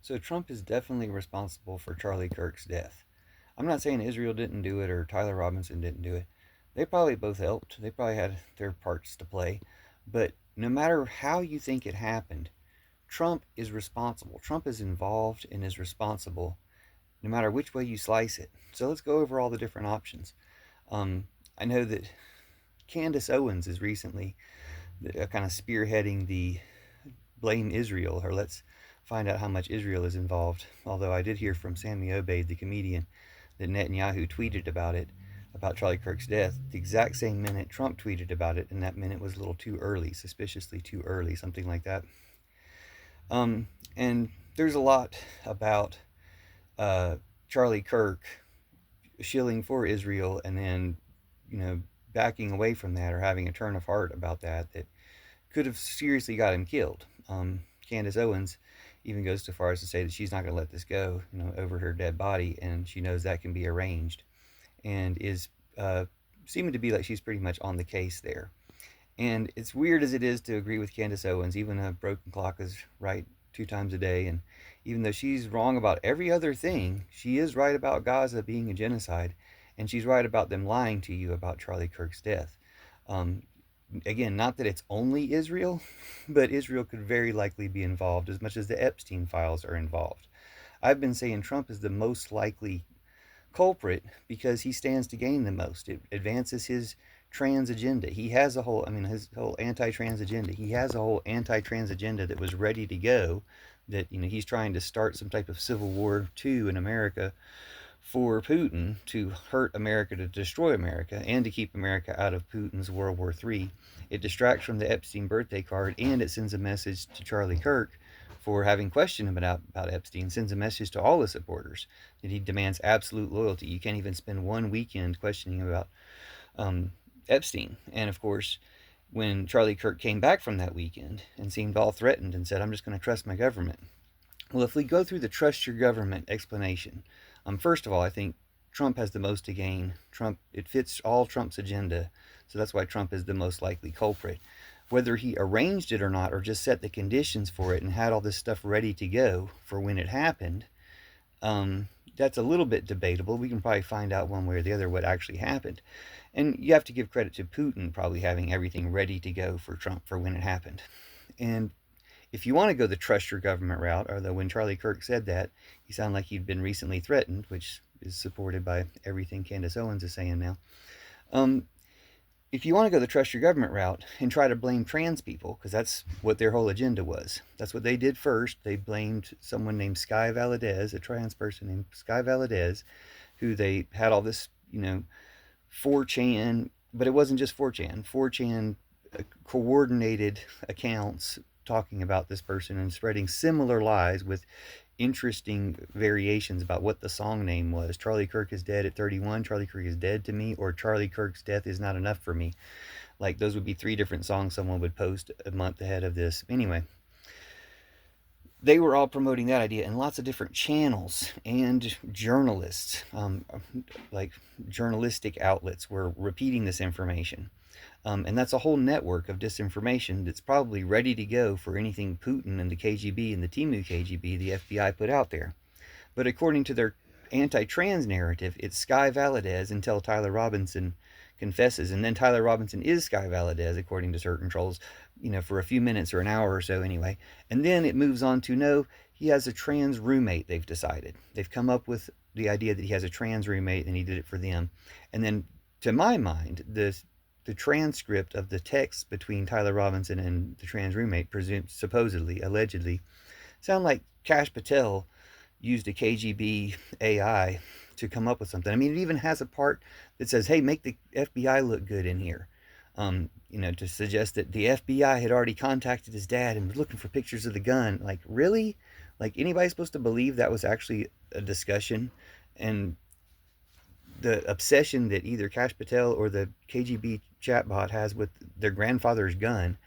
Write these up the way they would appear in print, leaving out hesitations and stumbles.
So Trump is definitely responsible for Charlie Kirk's death. I'm not saying Israel didn't do it or Tyler Robinson didn't do it. They probably both helped. They probably had their parts to play. But no matter how you think it happened, Trump is responsible. Trump is involved and is responsible no matter which way you slice it. So let's go over all the different options. Um, I know that Candace Owens is recently kind of spearheading the blame Israel, or let's find out how much Israel is involved. Although I did hear from Sammy Obeid, the comedian, that Netanyahu tweeted about it, about Charlie Kirk's death, the exact same minute Trump tweeted about it, and that minute was a little too early, suspiciously too early, something like that. And there's a lot about uh, Charlie Kirk shilling for Israel and then, you know, backing away from that or having a turn of heart about that could have seriously got him killed. Candace Owens even goes so far as to say that she's not going to let this go, over her dead body, and she knows that can be arranged, and is seeming to be like she's pretty much on the case there. And it's weird as it is to agree with Candace Owens, even a broken clock is right 2 times a day, and even though she's wrong about every other thing, she is right about Gaza being a genocide, and she's right about them lying to you about Charlie Kirk's death. Um, Again, not that it's only Israel, but Israel could very likely be involved as much as the Epstein files are involved. I've been saying Trump is the most likely culprit because he stands to gain the most. It advances his trans agenda. He has a whole, I mean, his whole anti-trans agenda. He has a whole anti-trans agenda that was ready to go. That he's trying to start some type of civil war too in America for Putin to hurt America, to destroy America, and to keep America out of Putin's World War III. It distracts from the Epstein birthday card, and it sends a message to Charlie Kirk for having questioned him about Epstein, sends a message to all his supporters that he demands absolute loyalty. You can't even spend one weekend questioning about Epstein. And of course, when Charlie Kirk came back from that weekend and seemed all threatened and said, I'm just going to trust my government. Well, if we go through the trust your government explanation, first of all, I think Trump has the most to gain. It fits all Trump's agenda, so that's why Trump is the most likely culprit. Whether he arranged it or not, or just set the conditions for it and had all this stuff ready to go for when it happened, that's a little bit debatable. We can probably find out one way or the other what actually happened. And you have to give credit to Putin probably having everything ready to go for Trump for when it happened. And if you want to go the trust your government route, although when Charlie Kirk said that, he sounded like he'd been recently threatened, which is supported by everything Candace Owens is saying now. Um, if you want to go the trust your government route and try to blame trans people, because that's what their whole agenda was. That's what they did first. They blamed someone named Sky Valadez, a trans person named Sky Valadez, who they had all this, 4chan, but it wasn't just 4chan. 4chan coordinated accounts talking about this person and spreading similar lies with interesting variations about what the song name was. Charlie Kirk is dead at 31, Charlie Kirk is dead to me, or Charlie Kirk's death is not enough for me. Like, those would be three different songs someone would post a month ahead of this. Anyway, they were all promoting that idea, and lots of different channels and journalists, like journalistic outlets, were repeating this information. And that's a whole network of disinformation that's probably ready to go for anything Putin and the KGB and the Timu KGB, the FBI, put out there. But according to their anti-trans narrative, it's Sky Valadez until Tyler Robinson confesses, and then Tyler Robinson is Sky Valadez, according to certain trolls, for a few minutes or an hour or so anyway. And then it moves on to no, he has a trans roommate, they've decided. They've come up with the idea that he has a trans roommate and he did it for them. And then, to my mind, the transcript of the text between Tyler Robinson and the trans roommate, supposedly, allegedly, sound like Kash Patel used a KGB AI to come up with something. I mean, it even has a part that says, hey, make the FBI look good in here. To suggest that the FBI had already contacted his dad and was looking for pictures of the gun. Like, really? Like, anybody supposed to believe that was actually a discussion? And the obsession that either Kash Patel or the KGB chatbot has with their grandfather's gun,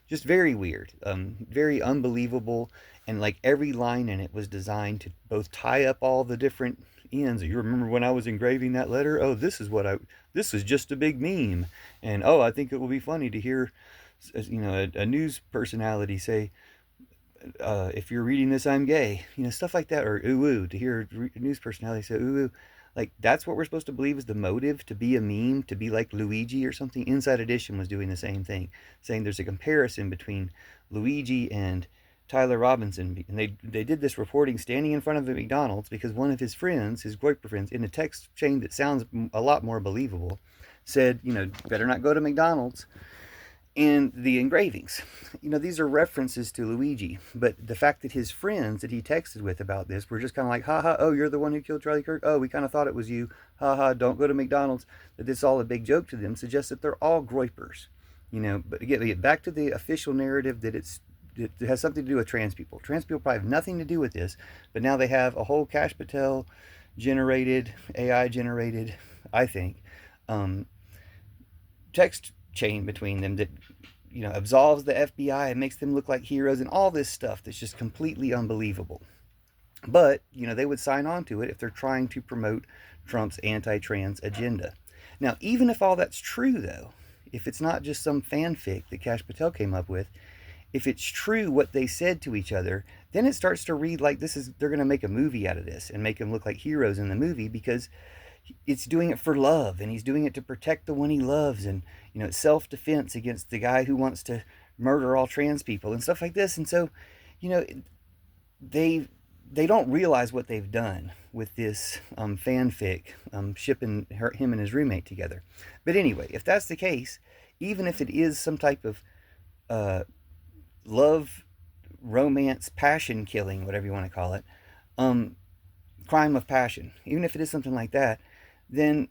just very weird, very unbelievable, and like every line in it was designed to both tie up all the different ends. You remember when I was engraving that letter? Oh, this is just a big meme, and oh, I think it will be funny to hear, a news personality say, if you're reading this, I'm gay, stuff like that, or ooh ooh, to hear a news personality say ooh ooh. Like, that's what we're supposed to believe is the motive to be a meme, to be like Luigi or something. Inside Edition was doing the same thing, saying there's a comparison between Luigi and Tyler Robinson. And they did this reporting standing in front of a McDonald's because one of his friends, his Groiper friends, in a text chain that sounds a lot more believable, said, better not go to McDonald's. And the engravings, these are references to Luigi, but the fact that his friends that he texted with about this were just kind of like, haha, oh, you're the one who killed Charlie Kirk, oh, we kind of thought it was you, haha, don't go to McDonald's, that this is all a big joke to them, suggests that they're all groypers. But again, back to the official narrative that it has something to do with trans people. Trans people probably have nothing to do with this, but now they have a whole Kash Patel generated, AI generated, I think, text chain between them that absolves the FBI and makes them look like heroes and all this stuff that's just completely unbelievable. But they would sign on to it if they're trying to promote Trump's anti-trans agenda. Now, even if all that's true, though, if it's not just some fanfic that Kash Patel came up with, if it's true what they said to each other, then it starts to read like they're going to make a movie out of this and make them look like heroes in the movie, because it's doing it for love, and he's doing it to protect the one he loves, and it's self-defense against the guy who wants to murder all trans people and stuff like this. And so you know they they don't realize what they've done with this fanfic, shipping him and his roommate together. But anyway, if that's the case, even if it is some type of uh, love, romance, passion killing, whatever you want to call it, um, crime of passion, even if it is something like that, then,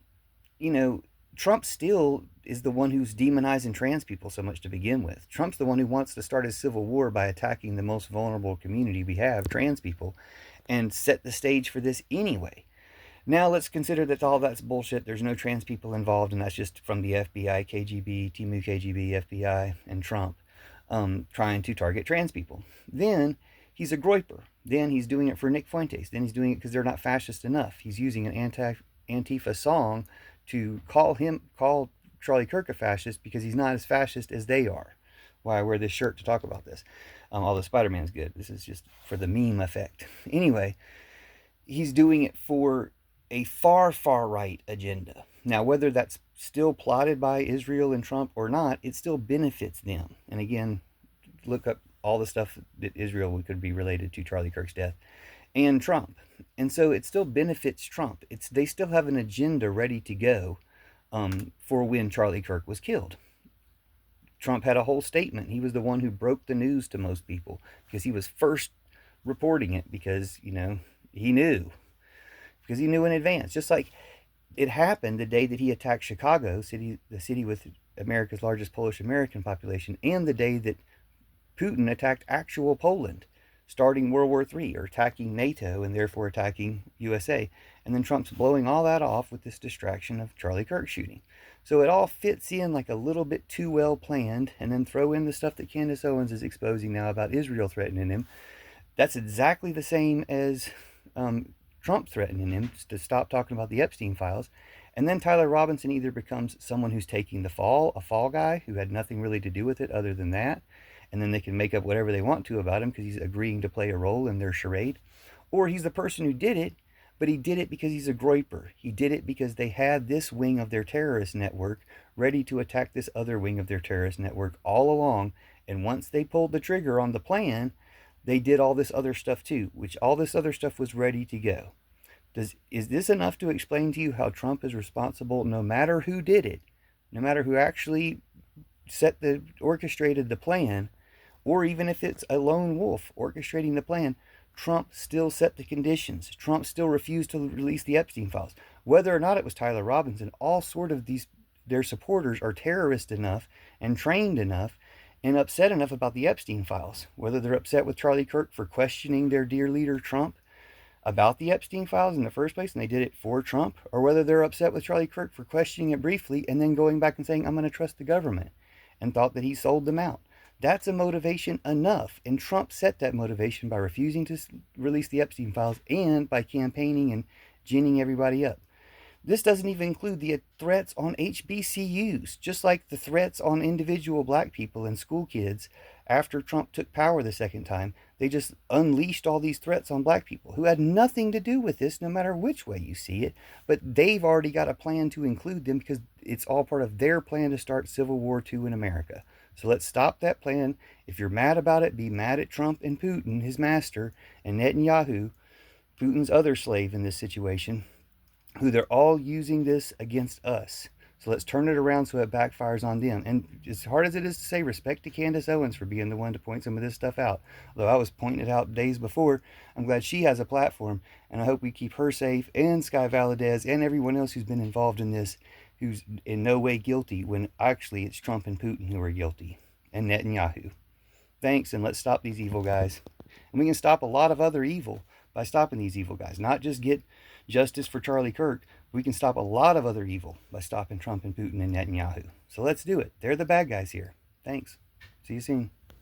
you know, Trump still is the one who's demonizing trans people so much to begin with. Trump's the one who wants to start a civil war by attacking the most vulnerable community we have, trans people, and set the stage for this anyway. Now let's consider that all that's bullshit. There's no trans people involved, and that's just from the FBI, KGB, Timu KGB, FBI, and Trump trying to target trans people. Then he's a groiper. Then he's doing it for Nick Fuentes. Then he's doing it because they're not fascist enough. He's using an Antifa song to call Charlie Kirk a fascist because he's not as fascist as they are. Why I wear this shirt to talk about this. Although Spider-Man's good. This is just for the meme effect. Anyway, he's doing it for a far, far right agenda. Now, whether that's still plotted by Israel and Trump or not, it still benefits them. And again, look up all the stuff that Israel could be related to Charlie Kirk's death and Trump. And so it still benefits Trump. They still have an agenda ready to go for when Charlie Kirk was killed. Trump had a whole statement. He was the one who broke the news to most people because he was first reporting it because, he knew. Because he knew in advance. Just like it happened the day that he attacked Chicago, the city with America's largest Polish American population, and the day that Putin attacked actual Poland, starting World War III, or attacking NATO and therefore attacking USA. And then Trump's blowing all that off with this distraction of Charlie Kirk shooting. So it all fits in like a little bit too well planned, and then throw in the stuff that Candace Owens is exposing now about Israel threatening him. That's exactly the same as Trump threatening him to stop talking about the Epstein files. And then Tyler Robinson either becomes someone who's taking the fall, a fall guy who had nothing really to do with it other than that, and then they can make up whatever they want to about him because he's agreeing to play a role in their charade. Or he's the person who did it, but he did it because he's a groiper. He did it because they had this wing of their terrorist network ready to attack this other wing of their terrorist network all along. And once they pulled the trigger on the plan, they did all this other stuff too, which all this other stuff was ready to go. Is this enough to explain to you how Trump is responsible no matter who did it, no matter who actually orchestrated the plan, or even if it's a lone wolf orchestrating the plan? Trump still set the conditions. Trump still refused to release the Epstein files. Whether or not it was Tyler Robinson, all sort of their supporters are terrorist enough and trained enough and upset enough about the Epstein files. Whether they're upset with Charlie Kirk for questioning their dear leader Trump about the Epstein files in the first place, and they did it for Trump, or whether they're upset with Charlie Kirk for questioning it briefly and then going back and saying, I'm going to trust the government, and thought that he sold them out. That's a motivation enough, and Trump set that motivation by refusing to release the Epstein files and by campaigning and ginning everybody up. This doesn't even include the threats on HBCUs, just like the threats on individual black people and school kids after Trump took power the second time, they just unleashed all these threats on black people who had nothing to do with this, no matter which way you see it. But they've already got a plan to include them because it's all part of their plan to start Civil War II in America. So let's stop that plan. If you're mad about it, be mad at Trump and Putin, his master, and Netanyahu, Putin's other slave in this situation, who they're all using this against us. So let's turn it around so it backfires on them. And as hard as it is to say, respect to Candace Owens for being the one to point some of this stuff out. Although I was pointing it out days before, I'm glad she has a platform, and I hope we keep her safe, and Sky Valadez, and everyone else who's been involved in this, who's in no way guilty, when actually it's Trump and Putin who are guilty, and Netanyahu. Thanks, and let's stop these evil guys. And we can stop a lot of other evil by stopping these evil guys. Not just get justice for Charlie Kirk. We can stop a lot of other evil by stopping Trump and Putin and Netanyahu. So let's do it. They're the bad guys here. Thanks. See you soon.